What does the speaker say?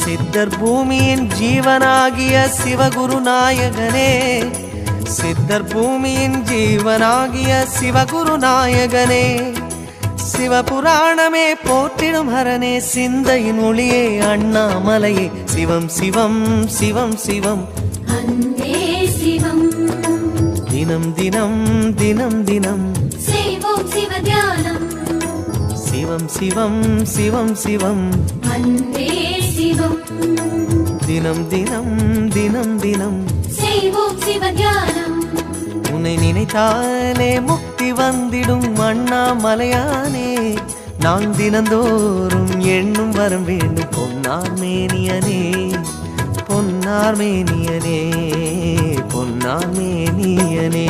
சித்தர் பூமியின் ஜீவனாகிய சிவகுருநாயகனே, சித்தர் பூமியின் ஜீவனாகிய சிவகுருநாயகனே, சிவபுராணமே போற்றிடும் ஹரனே, சிந்தையின் ஒளியே அண்ணாமலையே, சிவம் சிவம் சிவம் சிவம் அன்பே சிவம். தினம் தினம் தினம் தினம் செய்வோம் சிவ தியானம். சிவம் சிவம் சிவம் சிவம் அன்பே சிவம். தினம் தினம் தினம் தினம் செய்வோம் சிவ தியானம். உன்னை நினைத்தாலே முக்தி வந்திடும் அண்ணாமலையானே, நான் தினந்தோறும் எண்ணும் வரம் வேண்டும் பொன்னார் மேனியனே, பொன்னார் மேனியனே, பொன்னார் மேனியனே.